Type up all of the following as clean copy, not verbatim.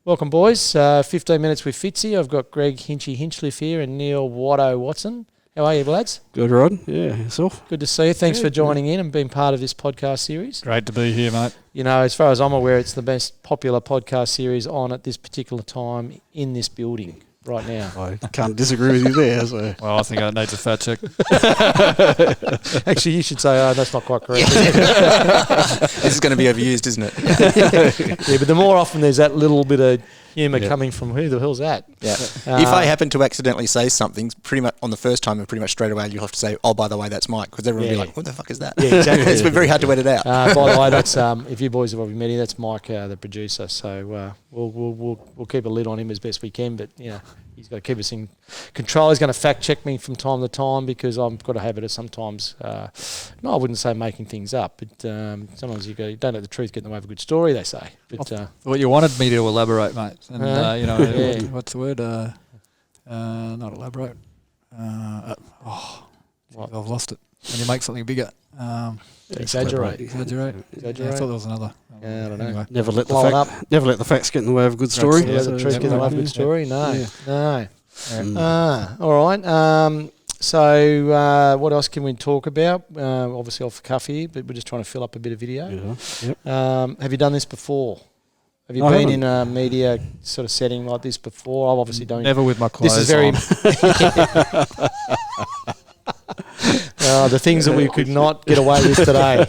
Welcome, boys. 15 minutes with Fitzy. I've got Greg Hinchliffe here and Neil Watto-Watson. How are you, lads? Good, Rod. Yeah, yourself? Good to see you. Thanks for joining in and being part of this podcast series. Great to be here, mate. You know, as far as I'm aware, it's the most popular podcast series on at this particular time in this building right now. I can't disagree with you there. So. Well, I think that needs a fat check. Actually, you should say, that's not quite correct. This is going to be overused, isn't it? Yeah, but the more often there's that little bit of humour coming from who the hell's that? Yeah. If I happen to accidentally say something, pretty much on the first time, and pretty much straight away, you'll have to say, "Oh, by the way, that's Mike," because everyone will be like, "What the fuck is that?" Yeah, exactly. It's been very hard to edit out. By the way, that's if you boys have already met him, that's Mike, the producer. So we'll keep a lid on him as best we can. But yeah, he's got to keep us in control. He's going to fact check me from time to time because I've got a habit of sometimes, no, I wouldn't say making things up, but sometimes you don't let the truth get in the way of a good story. They say. But well, you wanted me to elaborate, mate. And you know, yeah. what's the word? Not elaborate. I've lost it. When you make something bigger. Exaggerate. Yeah, I thought there was another. Yeah, I don't know. Anyway. Never let the facts get in the way of a good story. Never let the truth get in the way of a good story. No. All right. So what else can we talk about? Obviously off the cuff here, but we're just trying to fill up a bit of video. Yeah. Yep. Have you done this before? Have you No, I been haven't. in a media sort of setting like this before? I obviously don't. Never with my clothes This is very. on. The things that we could not get away with today.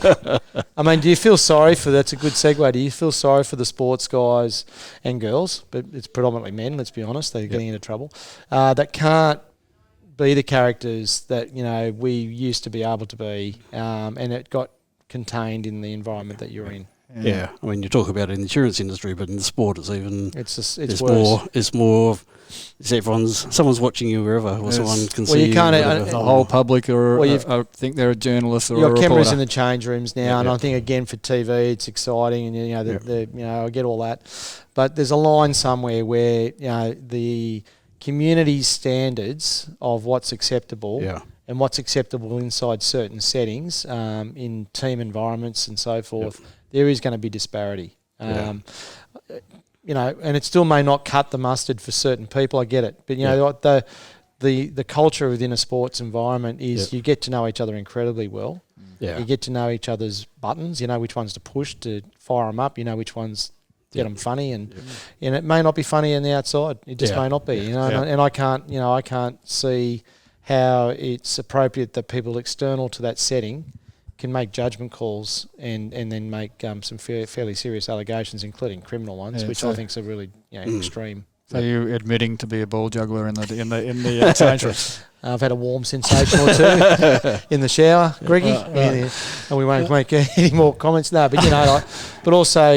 I mean, do you feel sorry for? That's a good segue. Do you feel sorry for the sports guys and girls? But it's predominantly men. Let's be honest. They're getting into trouble. That can't be the characters that we used to be able to be, and it got contained in the environment that you're in. Yeah, I mean, you talk about it in the insurance industry, but in the sport, it's even. It's It's worse. more. Someone's watching you wherever, or someone can see you can't. whatever. The whole public, or Well, you've- I think they're a journalist or You've a got cameras reporter. in the change rooms now, and I think again for TV it's exciting, and I get all that, but there's a line somewhere where the community's standards of what's acceptable and what's acceptable inside certain settings, in team environments and so forth, there is going to be disparity. And it still may not cut the mustard for certain people. I get it, but the culture within a sports environment is you get to know each other incredibly well. Yeah. You get to know each other's buttons. You know which ones to push to fire them up. You know which ones get them funny, and it may not be funny on the outside. It just may not be. And I can't see how it's appropriate that people external to that setting can make judgment calls and then make some fairly serious allegations, including criminal ones, which I think is a really extreme. So you admitting to be a ball juggler in the change room? I've had a warm sensation or two in the shower, Greggy, and we won't make any more comments. No, but but also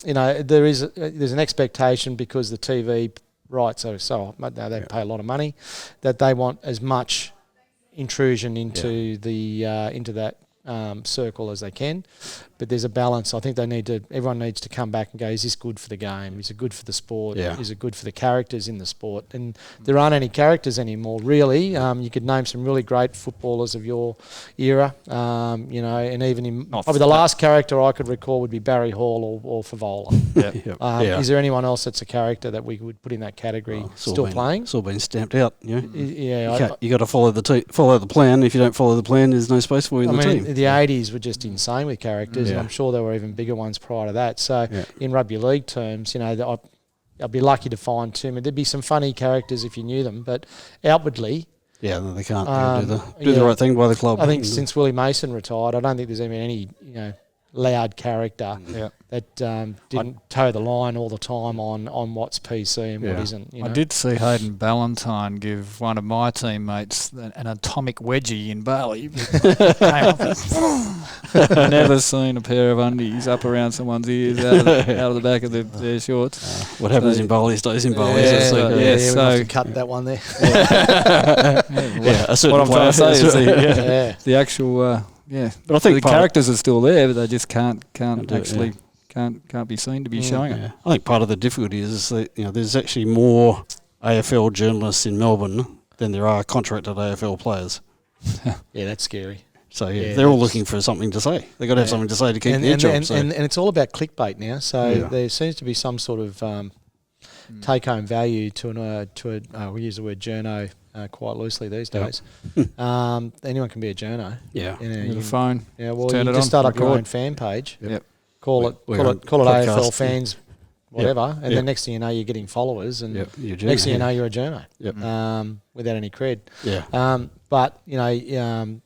there's an expectation because the TV rights are they pay a lot of money that they want as much intrusion into into that circle as they can, but there's a balance. I think everyone needs to come back and go, is this good for the game? Is it good for the sport? Is it good for the characters in the sport? And there aren't any characters anymore, really. You could name some really great footballers of your era, and even probably the last character I could recall would be Barry Hall or Favola. Is there anyone else that's a character that we would put in that category playing? It's all been stamped out. You got to follow the plan. If you don't follow the plan, there's no space for you in the team. The 80s were just insane with characters, and I'm sure there were even bigger ones prior to that. So in rugby league terms, I'd be lucky to find there'd be some funny characters if you knew them, but outwardly... Yeah, they can't do the right thing by the club. I think since Willie Mason retired, I don't think there's been any loud character that didn't toe the line all the time on what's PC and what isn't. I did see Hayden Ballantyne give one of my teammates an atomic wedgie in Bali. I've never seen a pair of undies up around someone's ears out of the back of their shorts. What happens in Bali stays in Bali. So cut that one there. A certain what I'm trying to say is the actual... but I think the characters are still there, but they just can't be seen to be showing it. I think part of the difficulty is that there's actually more AFL journalists in Melbourne than there are contracted AFL players. Yeah, that's scary. So they're all looking for something to say. They've got to have something to say to keep their job. And it's all about clickbait now. So there seems to be some sort of take home value to we use the word journo quite loosely these Yep. days. Anyone can be a journo. Yeah. You know, With a you- phone. yeah, well, Turn you it just on, start up your record. own fan page. Yep. Call We- it we're call on it call it podcast, AFL yeah. fans, whatever, and Yep. then next thing you know, you're getting followers, and Yep. You're next thing you know, yeah. you're a journo. Yep. Without any cred. Yeah. But you know,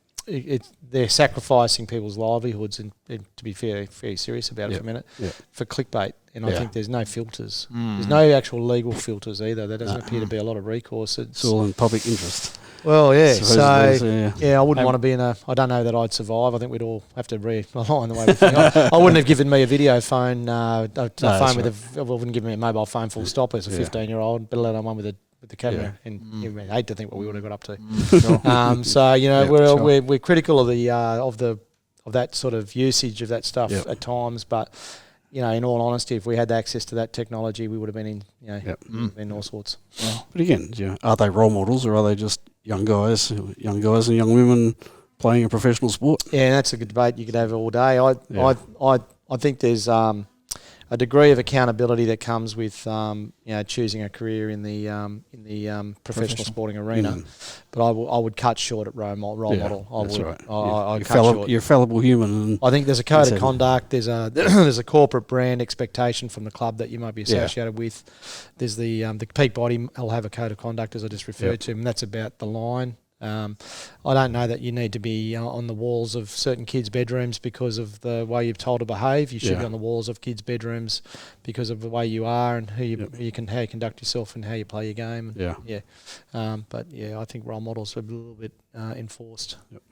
they're sacrificing people's livelihoods, and to be very serious about it Yep. for a minute, Yep. for clickbait. And I Yeah. think there's no filters. There's no actual legal filters either. There doesn't No. appear to be a lot of recourse. It's all in public interest. Well, yeah. Supposedly, So yeah. yeah, I wouldn't want to be in a. I don't know that I'd survive. I think we'd all have to rely on the way we think. I wouldn't have given me a video phone, a that's phone with I wouldn't give me a mobile phone full stop as a Yeah. 15-year-old, but let alone one with the camera. Yeah. And you hate to think what we would have got up to. Sure. So you know, Yeah, we're critical of that sort of usage of that stuff Yep. at times, but. You know, in all honesty, if we had access to that technology, we would have been in, Yep. in all sorts. But again, are they role models or are they just young guys and young women playing a professional sport? Yeah, and that's a good debate you could have all day. Yeah. I think there's a degree of accountability that comes with choosing a career in the professional sporting arena. But I would cut short at role model. That's right. I'd You're, cut short. you're a fallible human. And I think there's a code of Exactly. conduct. There's a there's a corporate brand expectation from the club that you might be Yeah. associated with. There's the peak body will have a code of conduct, as I just referred Yep. to, and that's about the line. I don't know that you need to be on the walls of certain kids' bedrooms because of the way you're told to behave. You should be Yeah. on the walls of kids' bedrooms because of the way you are and how you conduct yourself and how you play your game. Yeah. But I think role models are a little bit enforced. Yep.